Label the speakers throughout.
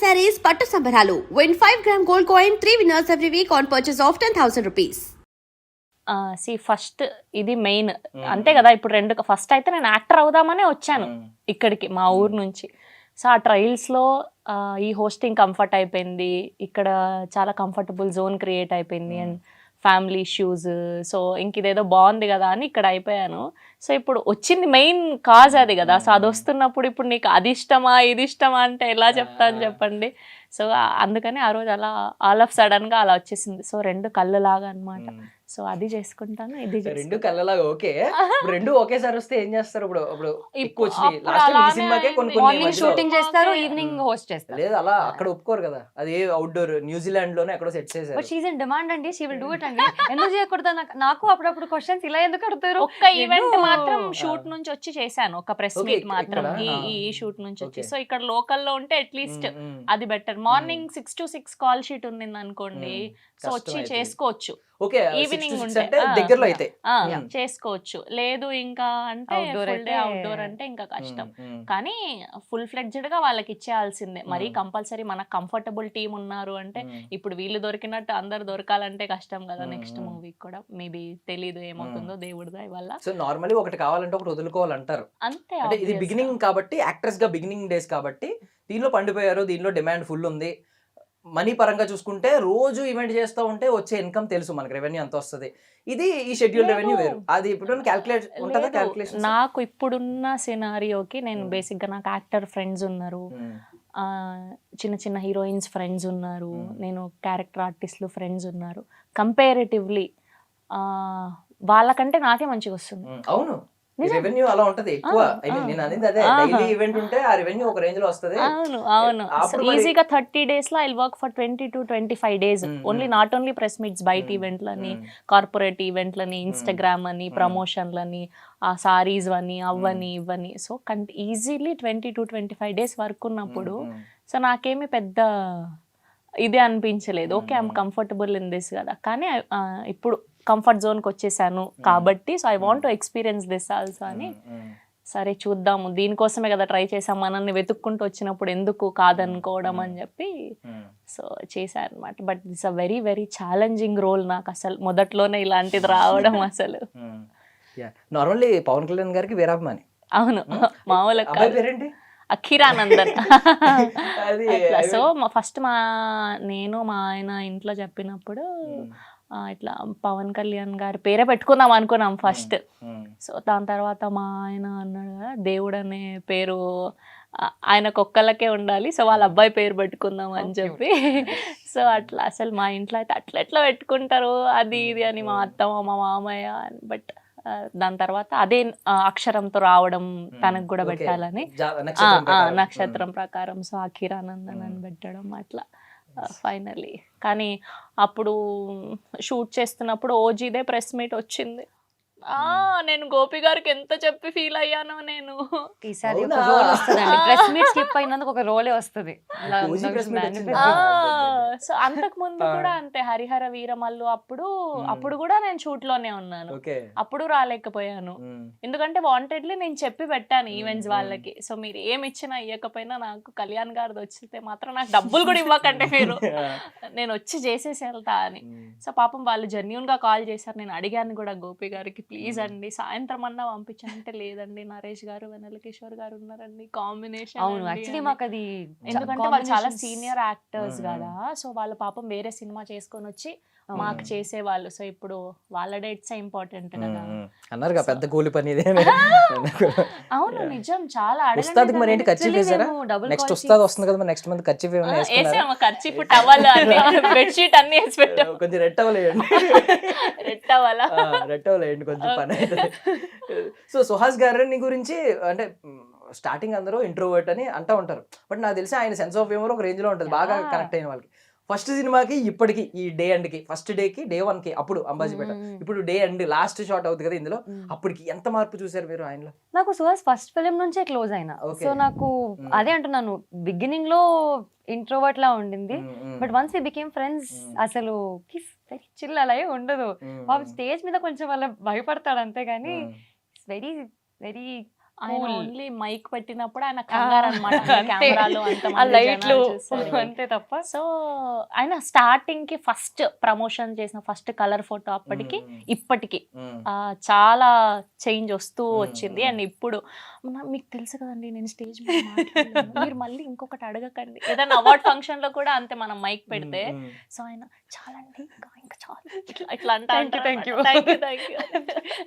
Speaker 1: sarees పట్టు సంబరాలు. Win 5 gram gold coin, 3 winners every week on purchase of 10,000 rupees.
Speaker 2: First ఇది main అంతే కదా. ఇప్పుడు రెండు ఫస్ట్ అయితే నేను యాక్టర్ అవుదామనే వచ్చాను ఇక్కడికి మా ఊరు నుంచి. సో ఆ ట్రయల్స్లో ఈ హోస్టింగ్ కంఫర్ట్ అయిపోయింది, ఇక్కడ చాలా కంఫర్టబుల్ జోన్ క్రియేట్ అయిపోయింది అండ్ ఫ్యామిలీ ఇష్యూస్. సో ఇంక ఇదేదో బాగుంది కదా అని ఇక్కడ అయిపోయాను. సో ఇప్పుడు వచ్చింది మెయిన్ కాజ్ అది కదా. సో అది వస్తున్నప్పుడు ఇప్పుడు నీకు అది ఇష్టమా ఇది ఇష్టమా అంటే ఎలా చెప్తాను చెప్పండి. సో అందుకని ఆ రోజు అలా ఆల్ ఆఫ్ సడన్గా అలా వచ్చేసింది. సో రెండు కళ్ళు లాగా అనమాట. సో అది చేసుకుంటాను, ఇది
Speaker 3: రెండు కళ్ళలాగా. ఓకే, రెండు ఒకేసారి వస్తే ఏం చేస్తారు? ఇప్పుడు ఎక్కువ వచ్చినాయి. లాస్ట్ టైం ఈ సినిమాకే కొన్ని
Speaker 4: షూటింగ్ చేస్తారు, ఈవినింగ్ హోస్ట్ చేస్తారు.
Speaker 3: లేదు అలా అక్కడ ఒప్పుకోరు కదా. అది అవుట్డోర్ న్యూజిలాండ్ లోనే ఎక్కడో సెట్ చేశారు.
Speaker 4: But she is in demand అండి, షీ విల్ డూ ఇట్ అండి. ఎందుకు చేయకూడదు? నాకు అప్పుడప్పుడు క్వశ్చన్స్ ఇలా ఎందుకు అడుగుతారు.
Speaker 2: ఒక్క ఈవెంట్ మాత్రం షూట్ నుంచి వచ్చి చేశాను, ఒక ప్రెస్ మీట్ మాత్రం ఈ షూట్ నుంచి వచ్చి. సో ఇక్కడ లోకల్లో ఉంటే అట్లీస్ట్ అది better. Morning 6 to 6 call sheet ఉంది అనుకోండి, సో వచ్చి చేసుకోవచ్చు. ఈవినింగ్ ఉంటే
Speaker 3: దగ్గరలో అయితే
Speaker 2: చేసుకోవచ్చు. లేదు ఇంకా అంటే అవుట్డోర్ అంటే ఇంకా కష్టం. కానీ ఫుల్ ఫ్లెడ్జ్డ్ గా వాళ్ళకి ఇచ్చేయాల్సిందే. మరి కంపల్సరీ మనకు కంఫర్టబుల్ టీమ్ ఉన్నారు అంటే, ఇప్పుడు వీళ్ళు దొరికినట్టు అందరు దొరకాలంటే కష్టం కదా. నెక్స్ట్ మూవీకి కూడా మేబీ తెలీదు ఏమవుతుందో దేవుడి దయ వల్ల.
Speaker 3: సో నార్మల్లీ ఒకటి కావాలంటే ఒకటి వదులుకోవాలంటారు
Speaker 2: అంతే.
Speaker 3: అంటే ఇది బిగినింగ్ కాబట్టి, యాక్టర్స్ గా బిగినింగ్ డేస్ కాబట్టి దీనిలో పండిపోయారు. దీనిలో డిమాండ్ ఫుల్ ఉంది. మనీ పరంగా చూసుకుంటే రోజు ఈవెంట్ చేస్తూ ఉంటే వచ్చే ఇన్కమ్ తెలుసు మనకి, రెవెన్యూ ఎంత వస్తుంది. ఇది ఈ షెడ్యూల్ రెవెన్యూ వేరు. అది ఇప్పుడు క్యాల్కులేట్ ఉంటుందా? క్యాల్కులేషన్
Speaker 2: నాకు ఇప్పుడున్న సినారియోకి నేను బేసిక్ గా నాకు యాక్టర్ ఫ్రెండ్స్ ఉన్నారు, చిన్న చిన్న హీరోయిన్స్ ఫ్రెండ్స్ ఉన్నారు, నేను క్యారెక్టర్ ఆర్టిస్టులు ఫ్రెండ్స్ ఉన్నారు. కంపారిటివ్లీ వాళ్ళకంటే నాకే మంచిగా వస్తుంది.
Speaker 3: అవును, రెవెన్యూ అలా ఉంటది ఎక్కువ. నేను అనేది అదే, డైలీ ఈవెంట్ ఉంటే ఆ రెవెన్యూ ఒక రేంజ్ లో వస్తది.
Speaker 2: అవును. ఈజీగా 30 days లో I work for 20 to 25 days only, not only press meets, బయట ఈవెంట్లని, కార్పొరేట్ ఈవెంట్లని, ఇన్స్టాగ్రామ్ అని, ప్రమోషన్లని, ఆ సారీస్ అని, అవ్వని ఇవ్వని. So easily 20 to 25 days work ఉన్నప్పుడు సో నాకేమి పెద్ద ఇది అనిపించలేదు. Okay, I'm comfortable in this కదా. కానీ ఇప్పుడు కంఫర్ట్ జోన్కి వచ్చేసాను కాబట్టి so I want to experience this also అని, సరే చూద్దాము, దీనికోసమే కదా ట్రై చేసాం, మనల్ని వెతుక్కుంటూ వచ్చినప్పుడు ఎందుకు కాదనుకోవడం అని చెప్పి సో చేశాను అనమాట. But this a very very challenging role నాకు, అసలు మొదట్లోనే ఇలాంటిది రావడం అసలు.
Speaker 3: నార్మల్లీ పవన్ కళ్యాణ్ గారికి వీరాభిమాని.
Speaker 2: అవును, మామూలు
Speaker 3: పేరేంటి?
Speaker 2: అఖిరానందన్. సో ఫస్ట్ నేను మా ఆయన ఇంట్లో చెప్పినప్పుడు ఇట్లా పవన్ కళ్యాణ్ గారి పేరే పెట్టుకుందాం అనుకున్నాం ఫస్ట్. సో దాని తర్వాత మా ఆయన అన్నాడు కదా, దేవుడు అనే పేరు ఆయనకు ఒక్కళ్ళకే ఉండాలి, సో వాళ్ళ అబ్బాయి పేరు పెట్టుకుందాం అని చెప్పి. సో అట్లా అసలు మా ఇంట్లో అయితే ఎట్లా పెట్టుకుంటారు అది ఇది అని మా అత్తమ్మ మా మామయ్య. బట్ దాని తర్వాత అదే అక్షరంతో రావడం తనకు కూడా పెట్టాలని, నక్షత్రం ప్రకారం సో అఖిరానందన్ అని పెట్టడం అట్లా ఫైనల్లీ. కానీ అప్పుడు షూట్ చేస్తున్నప్పుడు ఓజీదే ప్రెస్ మీట్ వచ్చింది. నేను గోపి గారికి ఎంత చెప్పి ఫీల్ అయ్యానో. నేను
Speaker 4: ఈసారి ఒక రోల్ వస్తుందండి, ప్రెస్ మీట్ స్కిప్ అయినందుకు ఒక రోలే వస్తుంది.
Speaker 2: సో అంతకు ముందు కూడా అంతే, హరిహర వీరమల్లు అప్పుడు కూడా నేను షూట్ లోనే ఉన్నాను, అప్పుడు రాలేకపోయాను. ఎందుకంటే వాంటెడ్లీ నేను చెప్పి పెట్టాను ఈవెంట్స్ వాళ్ళకి, సో మీరు ఏమి ఇచ్చినా ఇవ్వకపోయినా నాకు కళ్యాణ్ గారిది వచ్చితే మాత్రం నాకు డబ్బులు కూడా ఇవ్వకంటే మీరు, నేను వచ్చి చేసేసి వెళ్తా అని. సో పాపం వాళ్ళు జెన్యూన్ గా కాల్ చేశారు. నేను అడిగాను కూడా గోపి గారికి, ప్లీజ్ అండి సాయంత్రం అన్నా పంపించానంటే, లేదండి నరేష్ గారు వెన్నెల కిషోర్ గారు ఉన్నారండి కాంబినేషన్.
Speaker 4: అవును, యాక్చువల్లీ మాకు అది
Speaker 2: ఎందుకంటే వాళ్ళు చాలా సీనియర్ యాక్టర్స్ కదా, సో వాళ్ళ పాపం వేరే సినిమా చేసుకొని వచ్చి మాకు చేసేవాళ్ళు. సో ఇప్పుడు వాళ్ళ డేట్స్ ఇంపార్టెంట్ కదా
Speaker 3: అన్నారు, పెద్ద కూలి పని.
Speaker 2: అవును నిజం, చాలా
Speaker 3: ఉస్తాద్కి మరి ఏంటి ఖర్చు వేసారా? నెక్స్ట్ ఉస్తాద్ వస్తుంది కదా, నెక్స్ట్ మంత్ ఖర్చు
Speaker 2: వేసాము. ఖర్చు టవల్ బెడ్షీట్ అన్ని వేసి పెట్టాము.
Speaker 3: కొంచెం రెడ్ టవల్ వేయండి, రెడ్ టవల్ వేయండి, కొంచెం పని అవుతుంది. సో సుహాస్ గారిని గురించి అంటే స్టార్టింగ్ అందరూ ఇంట్రోవర్ట్ అని అంటూ ఉంటారు, బట్ నాకు తెలిసి ఆయన సెన్స్ ఆఫ్ హ్యూమర్ ఒక రేంజ్ లో ఉంటుంది, బాగా కనెక్ట్ అయిన వాళ్ళకి. ఫస్ట్ సినిమాకి ఇప్పటికి ఈ డే ఎండ్ కి, ఫస్ట్ డేకి డే 1 కి అప్పుడు అంబాజీపేట, ఇప్పుడు డే ఎండ్ లాస్ట్ షాట్ అవుతుంది కదా ఇందులో, అప్పటికి ఎంత మార్పు చూసారు మీరు ఆయనలో?
Speaker 4: నాకు సుహాస్ ఫస్ట్ ఫిలిం నుంచే క్లోజ్ అయినా, సో నాకు అదే అంటున్నాను, బిగినింగ్ లో ఇంట్రోవర్ట్ లా ఉండింది, but once we became friends అసలు వెరీ చిల్ అలా ఉండదు. స్టేజ్ మీద కొంచెం అలా భయపడతాడు అంతే, కానీ వెరీ వెరీ
Speaker 2: ఆయన ఓన్లీ మైక్ పెట్టినప్పుడు ఆయన కంగారు అనమాట, కెమెరాలు
Speaker 4: ఆ లైట్లు అంతే తప్ప.
Speaker 2: సో ఆయన స్టార్టింగ్ కి ఫస్ట్ ప్రమోషన్ చేసిన ఫస్ట్ కలర్ ఫోటో అప్పటికి ఇప్పటికి చాలా చేంజ్ వస్తూ వచ్చింది. అండ్ ఇప్పుడు మీకు తెలుసు కదండి, నేను స్టేజ్ మీద మాట్లాడలేను, మీరు మళ్ళీ ఇంకొకటి అడగకండి. ఏదైనా అవార్డ్ ఫంక్షన్ లో కూడా అంతే, మనం మైక్ పెడితే సో ఆయన చాలా ఇంకా చాలా ఇట్లా అంటే
Speaker 4: థ్యాంక్ యూ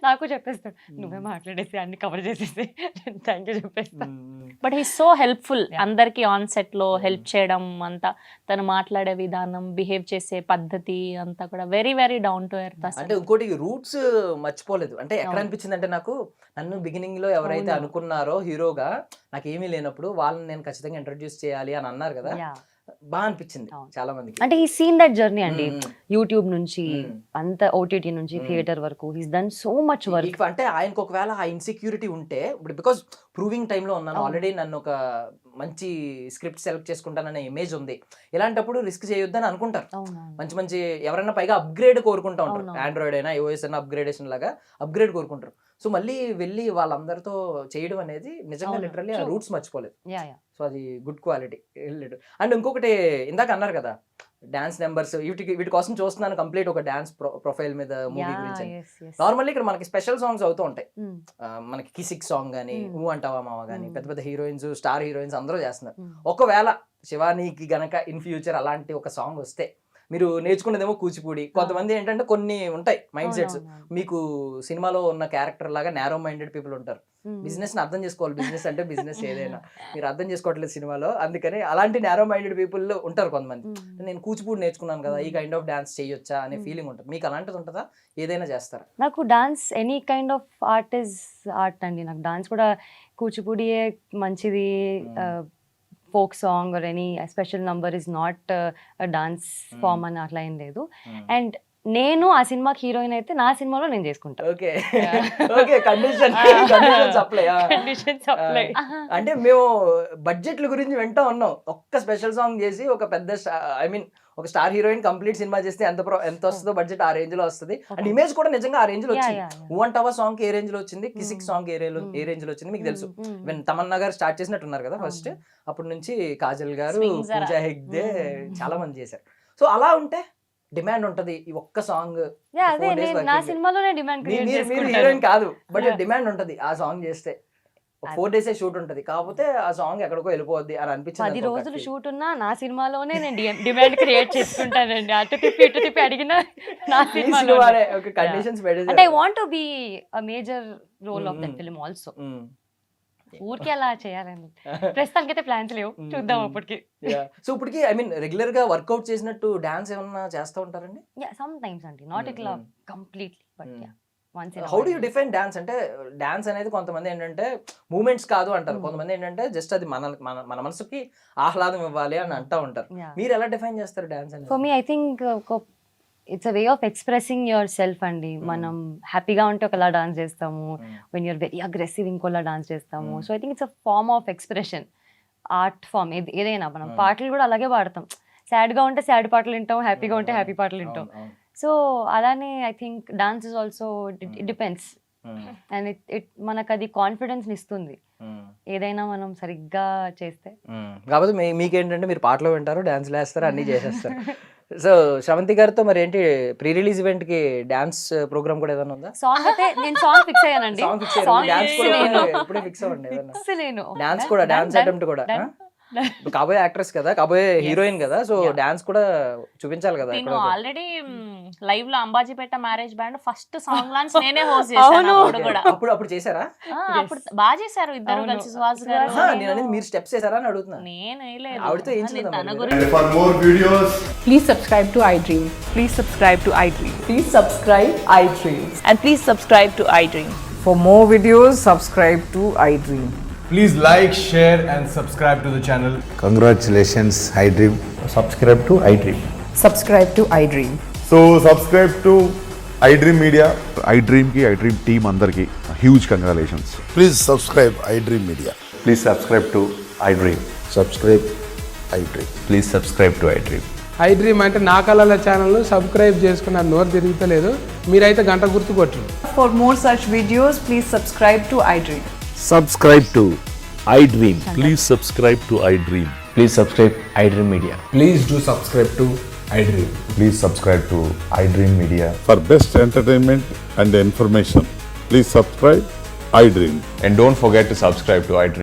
Speaker 4: నాకు చెప్పేస్తాడు, నువ్వే మాట్లాడేసి అన్ని కవర్ చేసేసి థ్యాంక్ యూ చెప్పేస్తా.
Speaker 2: బట్ హీ సో హెల్ప్ఫుల్ అందరికి ఆన్ సెట్ లో హెల్ప్ చేయడం అంతా, తను మాట్లాడే విధానం, బిహేవ్ చేసే పద్ధతి అంతా కూడా very very down to earth.
Speaker 3: అంటే ఇంకోటి రూట్స్ మర్చిపోలేదు. అంటే ఎక్కడ అనిపించింది అంటే నాకు, నన్ను బిగినింగ్ లో ఎవరైతే అనుకున్నారో హీరోగా, నాకు ఏమీ లేనప్పుడు వాళ్ళని నేను ఖచ్చితంగా ఇంట్రడ్యూస్ చేయాలి అని అన్నారు కదా, బాగా అనిపించింది చాలా మందికి.
Speaker 4: అంటే ఈ సీన్ దట్ జర్నీ అండి, యూట్యూబ్ నుంచి అంత ఓటీటీ నుంచి థియేటర్ వరకు he's done so much work.
Speaker 3: అంటే ఆయనకు ఒకవేళ ఆ ఇన్సెక్యూరిటీ ఉంటే, ఇప్పుడు బికాస్ ప్రూవింగ్ టైంలో ఉన్నాను ఆల్రెడీ, నన్ను ఒక మంచి స్క్రిప్ట్ సెలెక్ట్ చేసుకుంటాననే ఇమేజ్ ఉంది, ఇలాంటప్పుడు రిస్క్ చేయొద్దని అనుకుంటారు. మంచి మంచి ఎవరైనా పైగా అప్గ్రేడ్ కోరుకుంటా ఉంటారు, ఆండ్రాయిడ్ అయినా ఐఓఎస్ అయినా అప్గ్రేడేషన్ లాగా అప్గ్రేడ్ కోరుకుంటారు. సో మళ్ళీ వెళ్ళి వాళ్ళందరితో చేయడం అనేది నిజంగా లిటరల్లీ ఆ రూట్స్ మర్చిపోలేదు. సో అది గుడ్ క్వాలిటీ. అండ్ ఇంకొకటి ఇందాక అన్నారు కదా, డాన్స్ నెంబర్స్, వీటి కోసం చూస్తున్నాను కంప్లీట్ ఒక డాన్స్ ప్రొఫైల్ మీద మూవీ గురించి. నార్మల్లీ ఇక్కడ మనకి స్పెషల్ సాంగ్స్ అవుతూ ఉంటాయి, మనకి కిసిక్ సాంగ్ కానీ, ఊ అంటావా మావా కానీ, పెద్ద పెద్ద హీరోయిన్స్, స్టార్ హీరోయిన్స్ అందరూ చేస్తున్నారు. ఒకవేళ శివానీకి గనక ఇన్ ఫ్యూచర్ అలాంటి ఒక సాంగ్ వస్తే, మీరు నేర్చుకునేదేమో కూచిపూడి, కొంతమంది ఏంటంటే కొన్ని ఉంటాయి మైండ్ సెట్స్, మీకు సినిమాలో ఉన్న క్యారెక్టర్ లాగా నేరో మైండెడ్ పీపుల్ ఉంటారు, బిజినెస్ ని అర్థం చేసుకోవాలి, బిజినెస్ అంటే బిజినెస్ ఏదైనా, మీరు అర్థం చేసుకోవట్లేదు సినిమాలో, అందుకని అలాంటి నేరో మైండెడ్ పీపుల్ ఉంటారు కొంతమంది. నేను కూచిపూడి నేర్చుకున్నాను కదా, ఈ కైండ్ ఆఫ్ డాన్స్ చేయొచ్చా అనే ఫీలింగ్ ఉంటుంది. మీకు అలాంటిది ఉంటుందా, ఏదైనా చేస్తారా?
Speaker 4: నాకు dance any kind of art is art అండి. నాకు డాన్స్ కూడా కూచిపూడియే మంచిది, folk song or any special number is not dance form అని అట్లా ఏం లేదు. అండ్ నేను ఆ సినిమాకి హీరోయిన్ అయితే నా సినిమాలో నేను చేసుకుంటా.
Speaker 3: Okay okay, conditions apply. అంటే మేము బడ్జెట్ల గురించి వింటా ఉన్నాం, ఒక్క స్పెషల్ సాంగ్ చేసి ఒక పెద్ద ఒక స్టార్ హీరోయిన్ కంప్లీట్ సినిమా చేస్తే ఎంత వస్తుందో బడ్జెట్, ఆ రేంజ్ లో వస్తుంది. అండ్ ఇమేజ్ కూడా నిజంగా ఆ రేంజ్ లో వచ్చింది. ఊంటవా సాంగ్ ఏ రేంజ్ లో వచ్చింది, కిసిక్ సాంగ్ ఏ రేంజ్ లో వచ్చింది మీకు తెలుసు. తమన్నా గారు స్టార్ట్ చేసినట్టున్నారు కదా ఫస్ట్, అప్పటి నుంచి కాజల్ గారు, పూజా హెగ్డే చాలా మంది చేశారు. సో అలా ఉంటే డిమాండ్ ఉంటది, ఈ ఒక్క సాంగ్
Speaker 4: నా సినిమాలోనే డిమాండ్.
Speaker 3: మీరు హీరోయిన్ కాదు, బట్ డిమాండ్ ఉంటది ఆ సాంగ్ చేస్తే. 4 days షూట్ ఉంటది, కాకపోతే ఆ సాంగ్ ఎక్కడికో వెళ్ళిపోద్ది అని అనిపించింది.
Speaker 4: 10 రోజులు షూట్ ఉన్నా నా సినిమాలోనే నేను డిమాండ్ క్రియేట్ చేసుకుంటానండి. అటు తిప్పి అడిగినా నా సినిమాలోనే.
Speaker 3: కండిషన్స్
Speaker 4: అంటే I want to be a major role of that film also. ఊరికే అలా చేయాలని ప్రస్తుతానికి అయితే ప్లాన్స్ లేవు, చూద్దాం అప్పటికి.
Speaker 3: సో ఇప్పటికి రెగ్యులర్ గా వర్కౌట్ చేసినట్టు డాన్స్ ఏమన్నా చేస్తూ ఉంటారండి?
Speaker 4: సమ్ టైమ్స్ అండి, నాట్ ఇట్లా completely, but
Speaker 3: how do you define dance? అంటే డాన్స్ అనేది కొంతమంది ఏంటంటే మూమెంట్స్ కాదు అంటారు, కొంతమంది ఏంటంటే జస్ట్ అది మన మనసుకి ఆహ్లాదం ఇవ్వాలి అని అంటూ ఉంటారు. మీరు ఎలా డిఫైన్ చేస్తారు డాన్స్ అనేది?
Speaker 4: For me I think it's a way of expressing yourself అండి. మనం హ్యాపీగా ఉంటే ఒకలా డాన్స్ చేస్తాము, వెన్ యూర్ వెరీ అగ్రెసివ్ ఇంకోలా డాన్స్ చేస్తాము. So I think it's a form of expression, art form ఏదైనా. మనం పాటలు కూడా అలాగే పాడతాం, సాడ్గా ఉంటే సాడ్ పాటలు వింటాం, హ్యాపీగా ఉంటే హ్యాపీ పాటలు వింటాం. సో అలానే I think dance is also it depends, and it మనకు అది కాన్ఫిడెన్స్ ఇస్తుంది ఏదైనా మనం సరిగ్గా చేస్తే.
Speaker 3: కాకపోతే మీకేంటంటే మీరు పాటలు వింటారు, డాన్స్ వేస్తారు, అన్ని చేసేస్తారు. సో శ్రవంతి గారితో మరి ఏంటి ప్రీ రిలీజ్ ఈవెంట్ కి డాన్స్ ప్రోగ్రామ్ కూడా ఏదైనా ఉందా?
Speaker 4: సాంగ్ అయితే నేను సాంగ్ ఫిక్స్ అయ్యానండి.
Speaker 3: డాన్స్ కూడా ఇప్పుడే ఫిక్స్ అవ్వండి, డాన్స్ కూడా, డాన్స్ అటెంప్ట్ కూడా. కాబోయే యాక్ట్రెస్ కదా, కాబోయే హీరోయిన్ కదా, సో డాన్స్ కూడా చూపించాలి కదా.
Speaker 2: నేను ఆల్రెడీ లైవ్ లో Ambajipeta marriage band first song launch నేనే హోస్ట్ చేశాను.
Speaker 3: అప్పుడు చేశారా?
Speaker 2: అప్పుడు బాగా చేశారు ఇద్దరు కలిసి, సుహాస్ గారు.
Speaker 3: నేను అనేది మీరు స్టెప్స్ చేశారా అని అడుగుతున్నా.
Speaker 2: నేను వేయలేదు,
Speaker 3: ఆవిడతో ఏం చేద్దాం.
Speaker 2: తన గురించి.
Speaker 5: For more videos,
Speaker 6: please subscribe to iDream.
Speaker 7: Please subscribe to iDream.
Speaker 6: Please subscribe iDream.
Speaker 7: And please subscribe to iDream.
Speaker 6: For more videos, subscribe to iDream.
Speaker 5: please like, share and subscribe to the channel.
Speaker 8: Congratulations, iDream.
Speaker 9: Subscribe to iDream.
Speaker 6: Subscribe to iDream.
Speaker 9: So subscribe to iDream Media.
Speaker 8: iDream ki iDream team andarki huge congratulations.
Speaker 10: Please subscribe iDream Media.
Speaker 9: Please subscribe to iDream.
Speaker 10: Subscribe iDream.
Speaker 9: Please subscribe to iDream.
Speaker 11: iDream అంటే నా కళల channel subscribe చేసుకున్న నోరు తిరుగుతలేదు, మీరైతే గంట గుర్తు కొట్టండి.
Speaker 6: For more such videos, please subscribe to iDream.
Speaker 10: Subscribe to iDream.
Speaker 9: Please subscribe to iDream.
Speaker 3: Please subscribe iDream media.
Speaker 11: Please do subscribe to iDream.
Speaker 9: Please subscribe to iDream Media.
Speaker 8: For best entertainment and information, please subscribe iDream.
Speaker 9: And don't forget to subscribe to iDream.